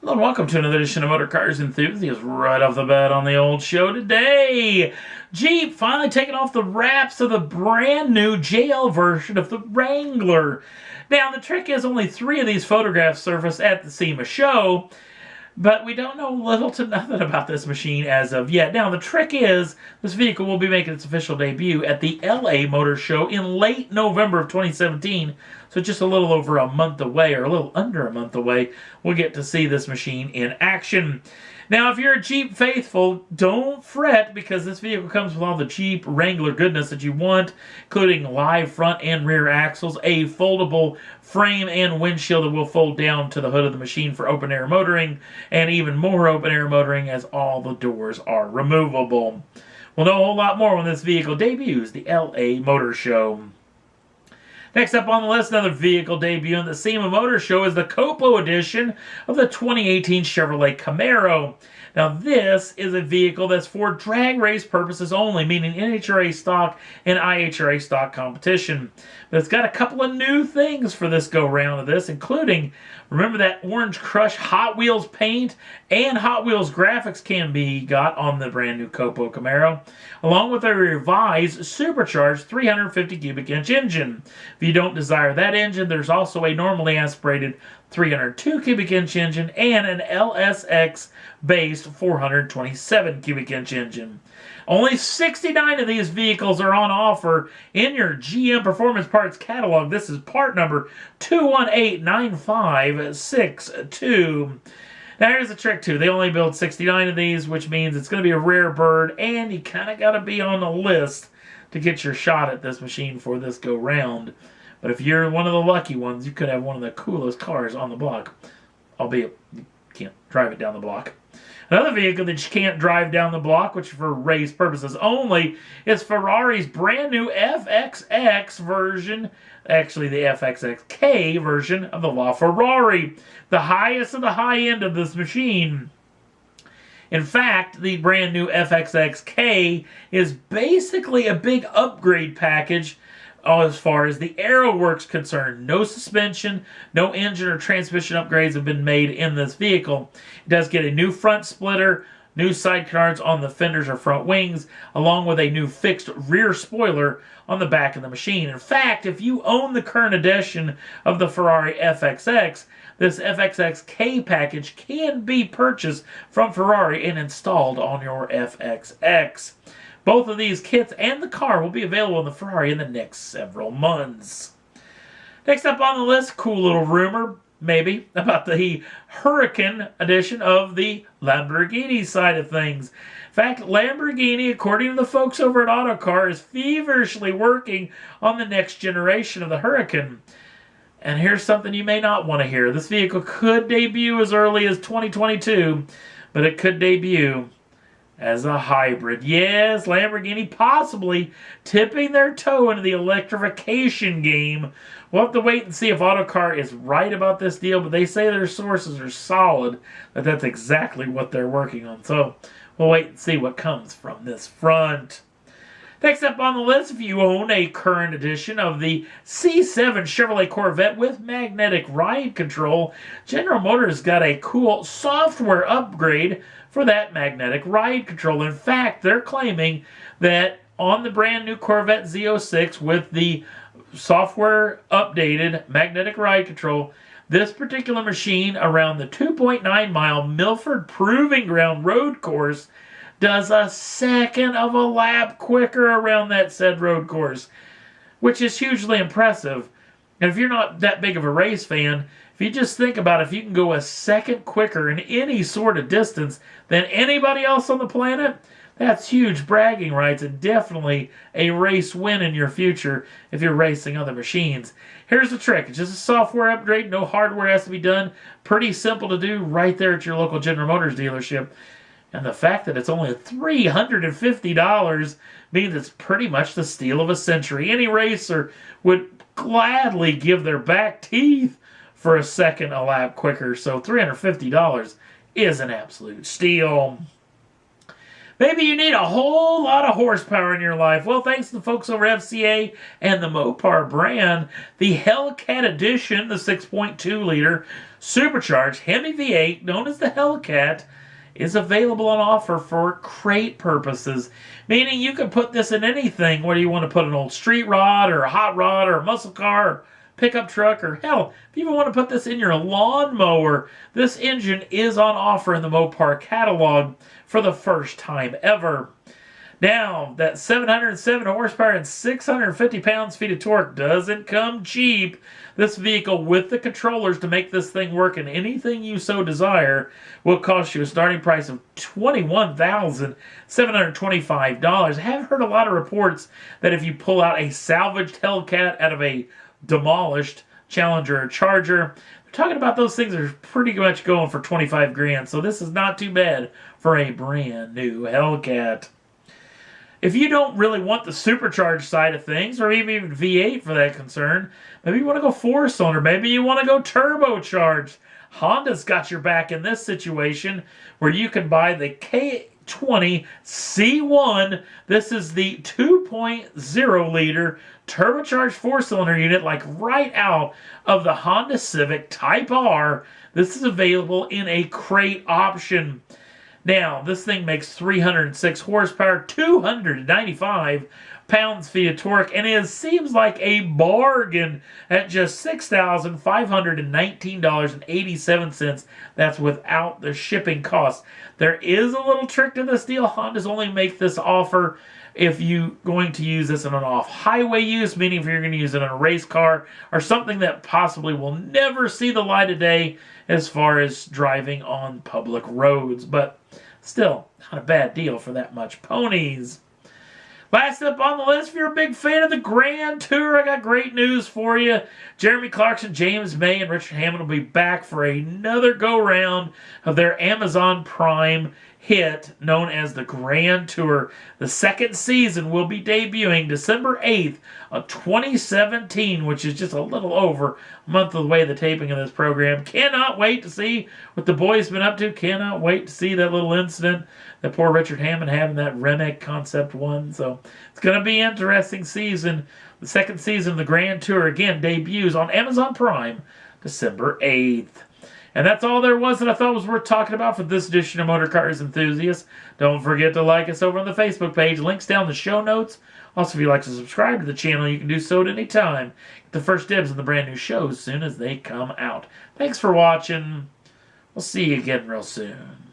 Hello and welcome to another edition of Motor Cars Enthusiasts. Right off the bat on the old show today, Jeep finally taking off the wraps of the brand new JL version of the Wrangler. Now the trick is only 3 of these photographs surfaced at the SEMA show, but we don't know little to nothing about this machine as of yet. Now the trick is this vehicle will be making its official debut at the LA Motor Show in late November of 2017. So just a little over a month away, or a little under a month away, we'll get to see this machine in action. Now, if you're a Jeep faithful, don't fret, because this vehicle comes with all the Jeep Wrangler goodness that you want, including live front and rear axles, a foldable frame and windshield that will fold down to the hood of the machine for open air motoring, and even more open air motoring as all the doors are removable. We'll know a whole lot more when this vehicle debuts the LA Motor Show. Next up on the list, another vehicle debut in the SEMA Motor Show is the COPO edition of the 2018 Chevrolet Camaro. Now this is a vehicle that's for drag race purposes only, meaning NHRA stock and IHRA stock competition. But it's got a couple of new things for this go-round of this, including, remember that Orange Crush Hot Wheels paint and Hot Wheels graphics can be got on the brand new COPO Camaro, along with a revised supercharged 350 cubic inch engine. If you don't desire that engine, there's also a normally aspirated 302 cubic inch engine and an LSX based 427 cubic inch engine. Only 69 of these vehicles are on offer in your GM Performance Parts catalog. This is part number 2189562. Now here's the trick too. They only build 69 of these, which means it's going to be a rare bird, and you kind of got to be on the list to get your shot at this machine for this go round. But if you're one of the lucky ones, you could have one of the coolest cars on the block, albeit you can't drive it down the block. Another vehicle that you can't drive down the block, which for race purposes only, is Ferrari's brand new FXX version, actually the FXX-K version of the LaFerrari, the highest of the high end of this machine. In fact, the brand new FXX-K is basically a big upgrade package as far as the aero works concerned. No suspension, no engine or transmission upgrades have been made in this vehicle. It does get a new front splitter, new side canards on the fenders or front wings, along with a new fixed rear spoiler on the back of the machine. In fact, if you own the current edition of the Ferrari FXX, this FXX-K package can be purchased from Ferrari and installed on your FXX. Both of these kits and the car will be available in the Ferrari in the next several months. Next up on the list, cool little rumor, maybe, about the Huracan edition of the Lamborghini side of things. In fact, Lamborghini, according to the folks over at Autocar, is feverishly working on the next generation of the Huracan. And here's something you may not want to hear. This vehicle could debut as early as 2022, but it could debut as a hybrid. Yes, Lamborghini possibly tipping their toe into the electrification game. We'll have to wait and see if Autocar is right about this deal, but they say their sources are solid that that's exactly what they're working on. So we'll wait and see what comes from this front. Next up on the list, if you own a current edition of the C7 Chevrolet Corvette with magnetic ride control, General Motors got a cool software upgrade for that magnetic ride control. In fact, they're claiming that on the brand new Corvette Z06 with the software updated magnetic ride control, this particular machine around the 2.9 mile Milford Proving Ground road course does a second of a lap quicker around that said road course, which is hugely impressive. And if you're not that big of a race fan, if you just think about it, if you can go a second quicker in any sort of distance than anybody else on the planet, that's huge bragging rights and definitely a race win in your future if you're racing other machines. Here's the trick. It's just a software upgrade. No hardware has to be done. Pretty simple to do right there at your local General Motors dealership. And the fact that it's only $350 means it's pretty much the steal of a century. Any racer would gladly give their back teeth for a second a lap quicker. So $350 is an absolute steal. Maybe you need a whole lot of horsepower in your life. Well, thanks to the folks over at FCA and the Mopar brand, the Hellcat Edition, the 6.2 liter supercharged Hemi V8, known as the Hellcat, is available on offer for crate purposes. Meaning you can put this in anything, whether you want to put an old street rod or a hot rod or a muscle car or pickup truck, or hell, if you even want to put this in your lawnmower. This engine is on offer in the Mopar catalog for the first time ever. Now, that 707 horsepower and 650 pounds-feet of torque doesn't come cheap. This vehicle, with the controllers to make this thing work in anything you so desire, will cost you a starting price of $21,725. I have heard a lot of reports that if you pull out a salvaged Hellcat out of a demolished Challenger or Charger, they're talking about those things are pretty much going for 25 grand. So this is not too bad for a brand new Hellcat. If you don't really want the supercharged side of things, or even V8 for that concern, maybe you want to go 4-cylinder, maybe you want to go turbocharged, Honda's got your back in this situation, where you can buy the K20 C1. This is the 2.0 liter turbocharged 4-cylinder unit, like right out of the Honda Civic Type R. This is available in a crate option. Now, this thing makes 306 horsepower, 295 pounds-feet of torque, and it seems like a bargain at just $6,519.87. That's without the shipping cost. There is a little trick to this deal. Honda's only make this offer if you're going to use this in an off-highway use, meaning if you're going to use it in a race car or something that possibly will never see the light of day as far as driving on public roads. But still, not a bad deal for that much ponies. Last up on the list, if you're a big fan of the Grand Tour, I got great news for you. Jeremy Clarkson, James May, and Richard Hammond will be back for another go-round of their Amazon Prime hit known as the Grand Tour. The second season will be debuting December 8th of 2017, which is just a little over a month away the taping of this program. Cannot wait to see what the boys been up to. Cannot wait to see that little incident that poor Richard Hammond had in that Remick Concept 1. So it's going to be an interesting season. The second season of the Grand Tour again debuts on Amazon Prime December 8th. And that's all there was that I thought was worth talking about for this edition of Motor Cars Enthusiasts. Don't forget to like us over on the Facebook page. Links down in the show notes. Also, if you'd like to subscribe to the channel, you can do so at any time. Get the first dibs on the brand new shows as soon as they come out. Thanks for watching. We'll see you again real soon.